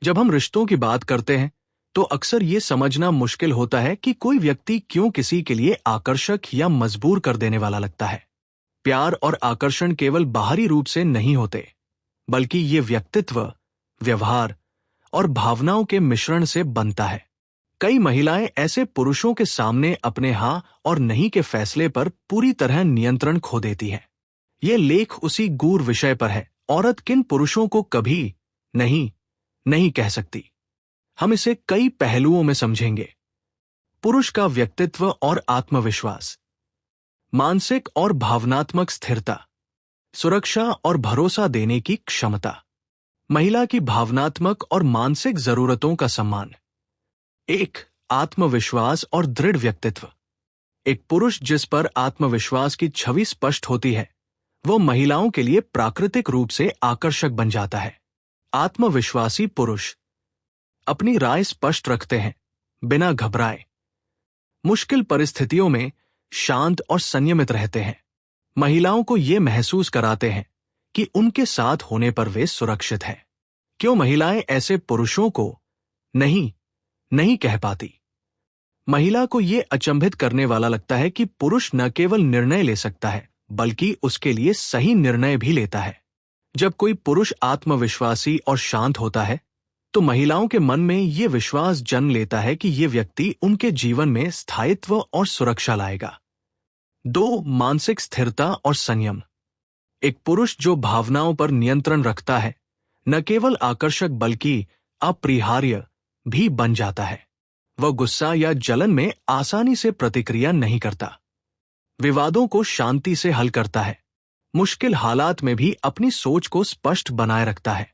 जब हम रिश्तों की बात करते हैं तो अक्सर ये समझना मुश्किल होता है कि कोई व्यक्ति क्यों किसी के लिए आकर्षक या मजबूर कर देने वाला लगता है। प्यार और आकर्षण केवल बाहरी रूप से नहीं होते, बल्कि ये व्यक्तित्व, व्यवहार और भावनाओं के मिश्रण से बनता है। कई महिलाएं ऐसे पुरुषों के सामने अपने हाँ और नहीं के फैसले पर पूरी तरह नियंत्रण खो देती हैं। ये लेख उसी गूढ़ विषय पर है, औरत किन पुरुषों को कभी नहीं नहीं कह सकती। हम इसे कई पहलुओं में समझेंगे। पुरुष का व्यक्तित्व और आत्मविश्वास, मानसिक और भावनात्मक स्थिरता, सुरक्षा और भरोसा देने की क्षमता, महिला की भावनात्मक और मानसिक जरूरतों का सम्मान। एक, आत्मविश्वास और दृढ़ व्यक्तित्व। एक पुरुष जिस पर आत्मविश्वास की छवि स्पष्ट होती है, वो महिलाओं के लिए प्राकृतिक रूप से आकर्षक बन जाता है। आत्मविश्वासी पुरुष अपनी राय स्पष्ट रखते हैं, बिना घबराए। मुश्किल परिस्थितियों में शांत और संयमित रहते हैं। महिलाओं को ये महसूस कराते हैं कि उनके साथ होने पर वे सुरक्षित हैं। क्यों महिलाएं ऐसे पुरुषों को नहीं नहीं कह पाती? महिला को ये अचंभित करने वाला लगता है कि पुरुष न केवल निर्णय ले सकता है, बल्कि उसके लिए सही निर्णय भी लेता है। जब कोई पुरुष आत्मविश्वासी और शांत होता है, तो महिलाओं के मन में ये विश्वास जन्म लेता है कि ये व्यक्ति उनके जीवन में स्थायित्व और सुरक्षा लाएगा। दो, मानसिक स्थिरता और संयम। एक पुरुष जो भावनाओं पर नियंत्रण रखता है, न केवल आकर्षक बल्कि अपरिहार्य भी बन जाता है। वह गुस्सा या जलन में आसानी से प्रतिक्रिया नहीं करता, विवादों को शांति से हल करता है, मुश्किल हालात में भी अपनी सोच को स्पष्ट बनाए रखता है।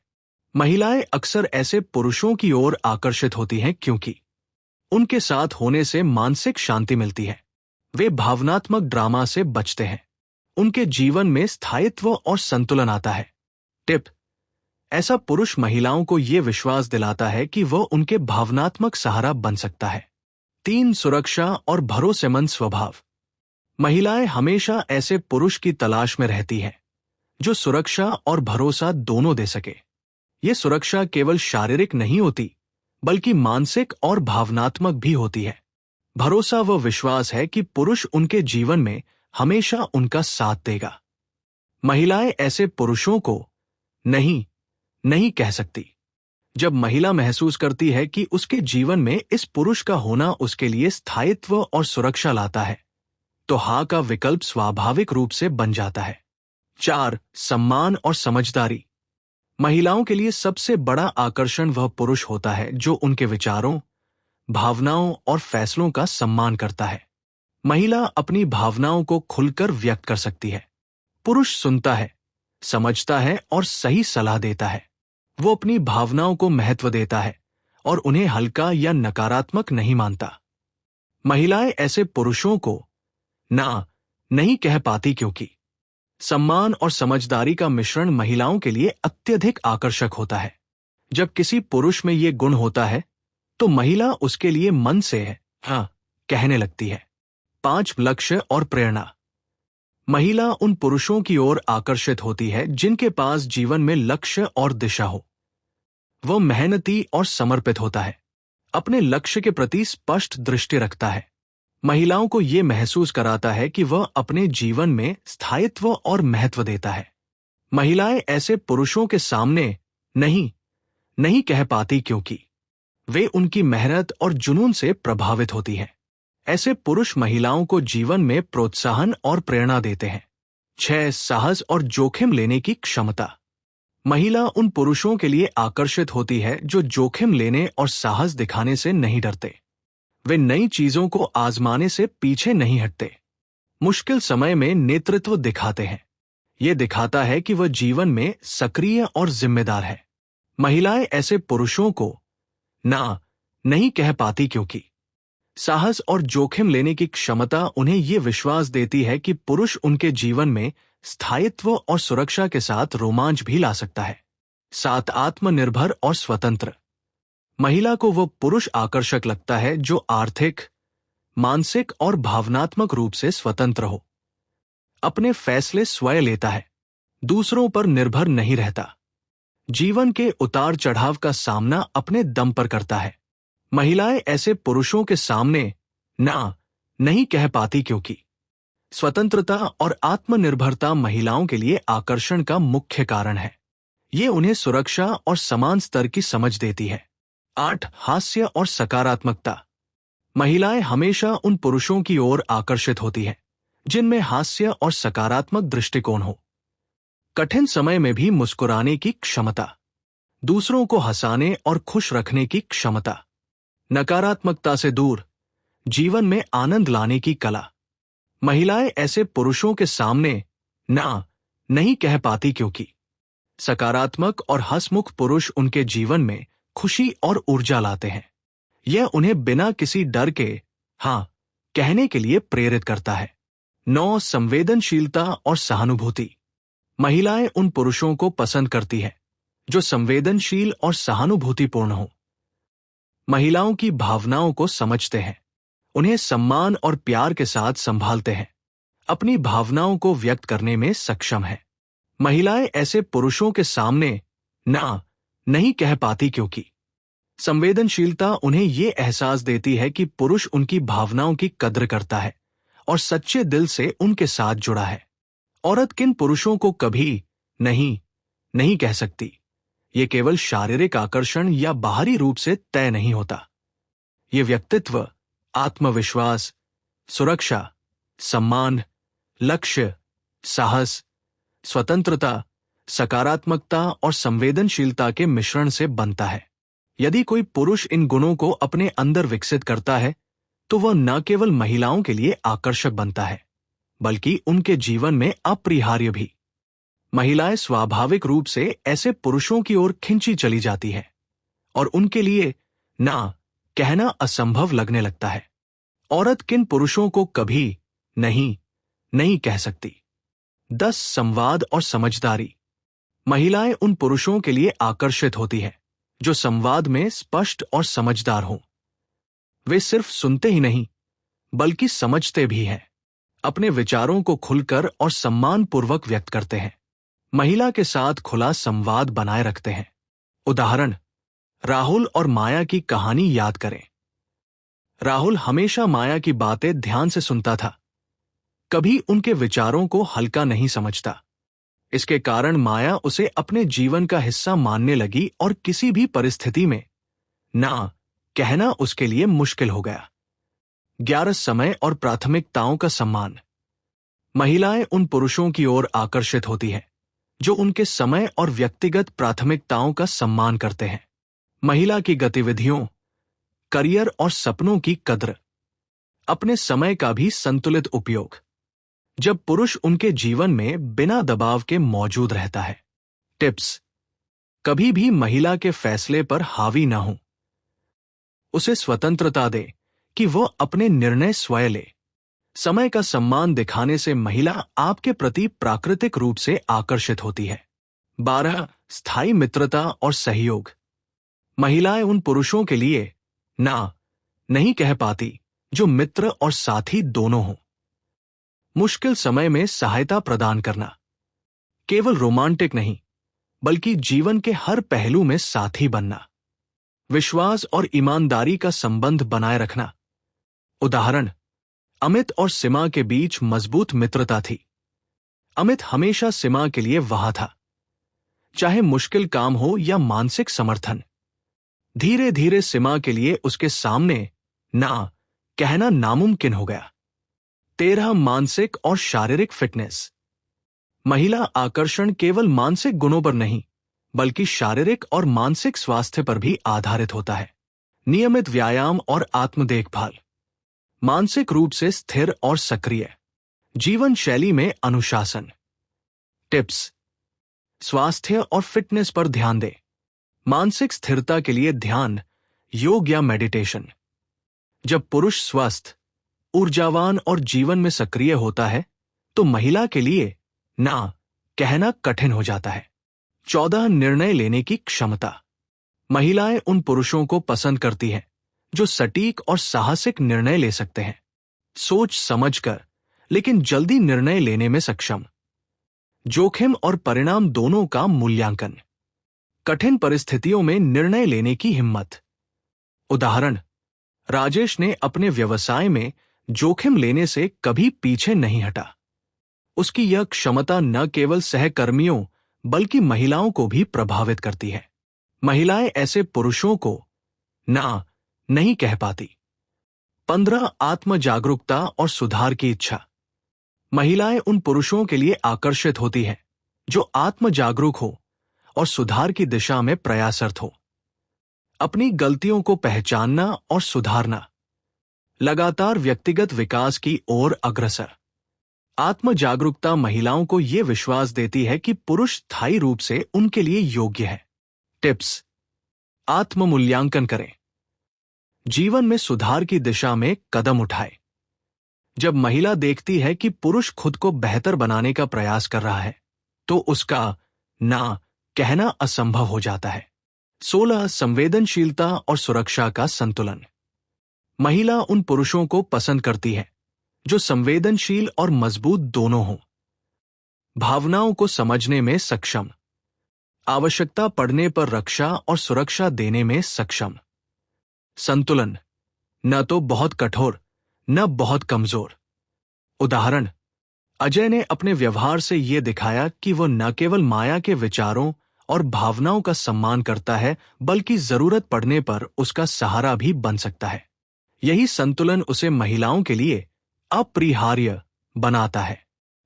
महिलाएं अक्सर ऐसे पुरुषों की ओर आकर्षित होती हैं क्योंकि उनके साथ होने से मानसिक शांति मिलती है। वे भावनात्मक ड्रामा से बचते हैं, उनके जीवन में स्थायित्व और संतुलन आता है। टिप: ऐसा पुरुष महिलाओं को ये विश्वास दिलाता है कि वह उनके भावनात्मक सहारा बन सकता है। तीन, सुरक्षा और भरोसेमंद स्वभाव। महिलाएं हमेशा ऐसे पुरुष की तलाश में रहती हैं जो सुरक्षा और भरोसा दोनों दे सके। ये सुरक्षा केवल शारीरिक नहीं होती, बल्कि मानसिक और भावनात्मक भी होती है। भरोसा वह विश्वास है कि पुरुष उनके जीवन में हमेशा उनका साथ देगा। महिलाएं ऐसे पुरुषों को नहीं नहीं कह सकती। जब महिला महसूस करती है कि उसके जीवन में इस पुरुष का होना उसके लिए स्थायित्व और सुरक्षा लाता है, तो हाँ का विकल्प स्वाभाविक रूप से बन जाता है। चार, सम्मान और समझदारी। महिलाओं के लिए सबसे बड़ा आकर्षण वह पुरुष होता है जो उनके विचारों, भावनाओं और फैसलों का सम्मान करता है। महिला अपनी भावनाओं को खुलकर व्यक्त कर सकती है। पुरुष सुनता है, समझता है और सही सलाह देता है। वो अपनी भावनाओं को महत्व देता है और उन्हें हल्का या नकारात्मक नहीं मानता। महिलाएं ऐसे पुरुषों को ना नहीं कह पाती क्योंकि सम्मान और समझदारी का मिश्रण महिलाओं के लिए अत्यधिक आकर्षक होता है। जब किसी पुरुष में ये गुण होता है, तो महिला उसके लिए मन से है हाँ कहने लगती है। पांच, लक्ष्य और प्रेरणा। महिला उन पुरुषों की ओर आकर्षित होती है जिनके पास जीवन में लक्ष्य और दिशा हो। वह मेहनती और समर्पित होता है, अपने लक्ष्य के प्रति स्पष्ट दृष्टि रखता है। महिलाओं को यह महसूस कराता है कि वह अपने जीवन में स्थायित्व और महत्व देता है। महिलाएं ऐसे पुरुषों के सामने नहीं नहीं कह पाती क्योंकि वे उनकी मेहनत और जुनून से प्रभावित होती हैं। ऐसे पुरुष महिलाओं को जीवन में प्रोत्साहन और प्रेरणा देते हैं। 6, साहस और जोखिम लेने की क्षमता। महिला उन पुरुषों के लिए आकर्षित होती है जो जोखिम लेने और साहस दिखाने से नहीं डरते। वे नई चीजों को आजमाने से पीछे नहीं हटते। मुश्किल समय में नेतृत्व दिखाते हैं। ये दिखाता है कि वह जीवन में सक्रिय और जिम्मेदार है। महिलाएं ऐसे पुरुषों को ना नहीं कह पाती क्योंकि साहस और जोखिम लेने की क्षमता उन्हें ये विश्वास देती है कि पुरुष उनके जीवन में स्थायित्व और सुरक्षा के साथ रोमांच भी ला सकता है। 7, आत्मनिर्भर और स्वतंत्र। महिला को वह पुरुष आकर्षक लगता है जो आर्थिक, मानसिक और भावनात्मक रूप से स्वतंत्र हो। अपने फैसले स्वयं लेता है, दूसरों पर निर्भर नहीं रहता। जीवन के उतार चढ़ाव का सामना अपने दम पर करता है। महिलाएं ऐसे पुरुषों के सामने ना नहीं कह पाती क्योंकि स्वतंत्रता और आत्मनिर्भरता महिलाओं के लिए आकर्षण का मुख्य कारण है। ये उन्हें सुरक्षा और समान स्तर की समझ देती है। 8. हास्य और सकारात्मकता। महिलाएं हमेशा उन पुरुषों की ओर आकर्षित होती हैं जिनमें हास्य और सकारात्मक दृष्टिकोण हो। कठिन समय में भी मुस्कुराने की क्षमता, दूसरों को हंसाने और खुश रखने की क्षमता, नकारात्मकता से दूर जीवन में आनंद लाने की कला। महिलाएं ऐसे पुरुषों के सामने ना नहीं कह पाती क्योंकि सकारात्मक और हंसमुख पुरुष उनके जीवन में खुशी और ऊर्जा लाते हैं। यह उन्हें बिना किसी डर के हाँ कहने के लिए प्रेरित करता है। 9. संवेदनशीलता और सहानुभूति। महिलाएं उन पुरुषों को पसंद करती हैं जो संवेदनशील और सहानुभूतिपूर्ण हो। महिलाओं की भावनाओं को समझते हैं, उन्हें सम्मान और प्यार के साथ संभालते हैं, अपनी भावनाओं को व्यक्त करने में सक्षम हैं। महिलाएं ऐसे पुरुषों के सामने ना नहीं कह पाती क्योंकि संवेदनशीलता उन्हें ये एहसास देती है कि पुरुष उनकी भावनाओं की कद्र करता है और सच्चे दिल से उनके साथ जुड़ा है। औरत किन पुरुषों को कभी नहीं कह सकती, ये केवल शारीरिक आकर्षण या बाहरी रूप से तय नहीं होता। ये व्यक्तित्व, आत्मविश्वास, सुरक्षा, सम्मान, लक्ष्य, साहस, स्वतंत्रता, सकारात्मकता और संवेदनशीलता के मिश्रण से बनता है। यदि कोई पुरुष इन गुणों को अपने अंदर विकसित करता है तो वह न केवल महिलाओं के लिए आकर्षक बनता है बल्कि उनके जीवन में अपरिहार्य भी। महिलाएं स्वाभाविक रूप से ऐसे पुरुषों की ओर खिंची चली जाती है और उनके लिए ना कहना असंभव लगने लगता है। औरत किन पुरुषों को कभी नहीं कह सकती। 10. संवाद और समझदारी। महिलाएं उन पुरुषों के लिए आकर्षित होती हैं जो संवाद में स्पष्ट और समझदार हों। वे सिर्फ सुनते ही नहीं बल्कि समझते भी हैं, अपने विचारों को खुलकर और सम्मानपूर्वक व्यक्त करते हैं, महिला के साथ खुला संवाद बनाए रखते हैं। उदाहरण, राहुल और माया की कहानी याद करें। राहुल हमेशा माया की बातें ध्यान से सुनता था, कभी उनके विचारों को हल्का नहीं समझता। इसके कारण माया उसे अपने जीवन का हिस्सा मानने लगी और किसी भी परिस्थिति में ना कहना उसके लिए मुश्किल हो गया। 11. समय और प्राथमिकताओं का सम्मान। महिलाएं उन पुरुषों की ओर आकर्षित होती हैं जो उनके समय और व्यक्तिगत प्राथमिकताओं का सम्मान करते हैं। महिला की गतिविधियों, करियर और सपनों की कद्र, अपने समय का भी संतुलित उपयोग। जब पुरुष उनके जीवन में बिना दबाव के मौजूद रहता है। टिप्स: कभी भी महिला के फैसले पर हावी ना हो, उसे स्वतंत्रता दे कि वह अपने निर्णय स्वयं ले। समय का सम्मान दिखाने से महिला आपके प्रति प्राकृतिक रूप से आकर्षित होती है। 12. स्थायी मित्रता और सहयोग। महिलाएं उन पुरुषों के लिए ना नहीं कह पाती जो मित्र और साथी दोनों हों। मुश्किल समय में सहायता प्रदान करना, केवल रोमांटिक नहीं बल्कि जीवन के हर पहलू में साथी बनना। विश्वास और ईमानदारी का संबंध बनाए रखना। उदाहरण, अमित और सीमा के बीच मजबूत मित्रता थी। अमित हमेशा सीमा के लिए वहां था, चाहे मुश्किल काम हो या मानसिक समर्थन। धीरे धीरे सीमा के लिए उसके सामने ना कहना नामुमकिन हो गया। 13. मानसिक और शारीरिक फिटनेस। महिला आकर्षण केवल मानसिक गुणों पर नहीं बल्कि शारीरिक और मानसिक स्वास्थ्य पर भी आधारित होता है। नियमित व्यायाम और आत्म देखभाल, मानसिक रूप से स्थिर और सक्रिय, जीवन शैली में अनुशासन। टिप्स: स्वास्थ्य और फिटनेस पर ध्यान दें। मानसिक स्थिरता के लिए ध्यान, योग या मेडिटेशन। जब पुरुष स्वस्थ, ऊर्जावान और जीवन में सक्रिय होता है तो महिला के लिए ना कहना कठिन हो जाता है। 14. निर्णय लेने की क्षमता। महिलाएं उन पुरुषों को पसंद करती हैं जो सटीक और साहसिक निर्णय ले सकते हैं, सोच समझकर लेकिन जल्दी निर्णय लेने में सक्षम, जोखिम और परिणाम दोनों का मूल्यांकन, कठिन परिस्थितियों में निर्णय लेने की हिम्मत। उदाहरण, राजेश ने अपने व्यवसाय में जोखिम लेने से कभी पीछे नहीं हटा। उसकी यह क्षमता न केवल सहकर्मियों बल्कि महिलाओं को भी प्रभावित करती है। महिलाएं ऐसे पुरुषों को ना नहीं कह पाती। 15 आत्म जागरूकता और सुधार की इच्छा। महिलाएं उन पुरुषों के लिए आकर्षित होती हैं जो आत्म जागरूक हो और सुधार की दिशा में प्रयासरत हो। अपनी गलतियों को पहचानना और सुधारना। लगातार व्यक्तिगत विकास की ओर अग्रसर। आत्म जागरूकता महिलाओं को यह विश्वास देती है कि पुरुष स्थायी रूप से उनके लिए योग्य है। टिप्स। आत्म मूल्यांकन करें। जीवन में सुधार की दिशा में कदम उठाए। जब महिला देखती है कि पुरुष खुद को बेहतर बनाने का प्रयास कर रहा है, तो उसका ना कहना असंभव हो जाता है। 16 संवेदनशीलता और सुरक्षा का संतुलन। महिला उन पुरुषों को पसंद करती है जो संवेदनशील और मजबूत दोनों हों। भावनाओं को समझने में सक्षम। आवश्यकता पड़ने पर रक्षा और सुरक्षा देने में सक्षम। संतुलन, न तो बहुत कठोर न बहुत कमजोर। उदाहरण, अजय ने अपने व्यवहार से यह दिखाया कि वह न केवल माया के विचारों और भावनाओं का सम्मान करता है बल्कि जरूरत पड़ने पर उसका सहारा भी बन सकता है। यही संतुलन उसे महिलाओं के लिए अपरिहार्य बनाता है।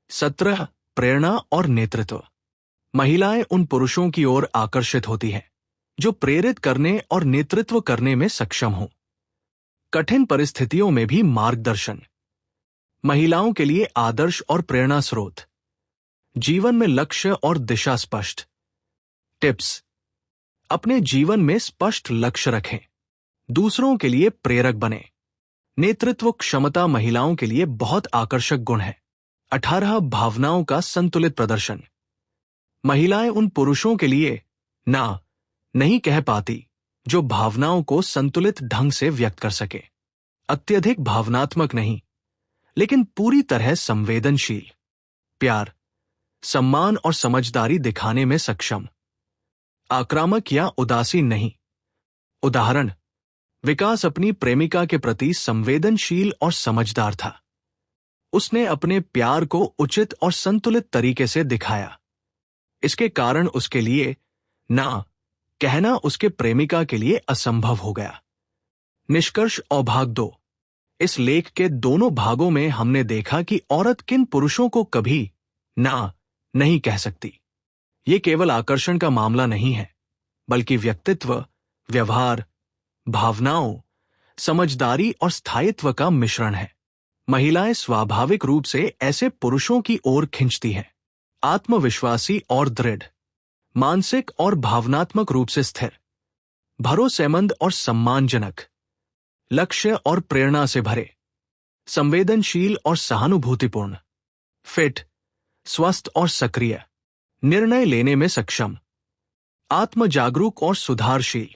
17 प्रेरणा और नेतृत्व। महिलाएं उन पुरुषों की ओर आकर्षित होती हैं जो प्रेरित करने और नेतृत्व करने में सक्षम हो। कठिन परिस्थितियों में भी मार्गदर्शन। महिलाओं के लिए आदर्श और प्रेरणा स्रोत। जीवन में लक्ष्य और दिशा स्पष्ट। टिप्स। अपने जीवन में स्पष्ट लक्ष्य रखें। दूसरों के लिए प्रेरक बने। नेतृत्व क्षमता महिलाओं के लिए बहुत आकर्षक गुण है। 18 भावनाओं का संतुलित प्रदर्शन। महिलाएं उन पुरुषों के लिए ना नहीं कह पाती जो भावनाओं को संतुलित ढंग से व्यक्त कर सके। अत्यधिक भावनात्मक नहीं, लेकिन पूरी तरह संवेदनशील। प्यार, सम्मान और समझदारी दिखाने में सक्षम। आक्रामक या उदासीन नहीं। उदाहरण, विकास अपनी प्रेमिका के प्रति संवेदनशील और समझदार था। उसने अपने प्यार को उचित और संतुलित तरीके से दिखाया। इसके कारण उसके लिए ना कहना उसके प्रेमिका के लिए असंभव हो गया। निष्कर्ष और भाग 2। इस लेख के दोनों भागों में हमने देखा कि औरत किन पुरुषों को कभी ना नहीं कह सकती। ये केवल आकर्षण का मामला नहीं है, बल्कि व्यक्तित्व, व्यवहार, भावनाओं, समझदारी और स्थायित्व का मिश्रण है। महिलाएं स्वाभाविक रूप से ऐसे पुरुषों की ओर खिंचती हैं। आत्मविश्वासी और दृढ़, मानसिक और भावनात्मक रूप से स्थिर, भरोसेमंद और सम्मानजनक, लक्ष्य और प्रेरणा से भरे, संवेदनशील और सहानुभूतिपूर्ण, फिट, स्वस्थ और सक्रिय, निर्णय लेने में सक्षम, आत्मजागरूक और सुधारशील।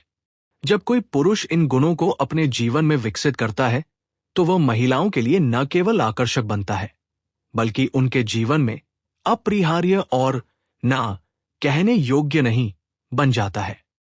जब कोई पुरुष इन गुणों को अपने जीवन में विकसित करता है, तो वह महिलाओं के लिए न केवल आकर्षक बनता है, बल्कि उनके जीवन में अपरिहार्य और ना कहने योग्य नहीं बन जाता है।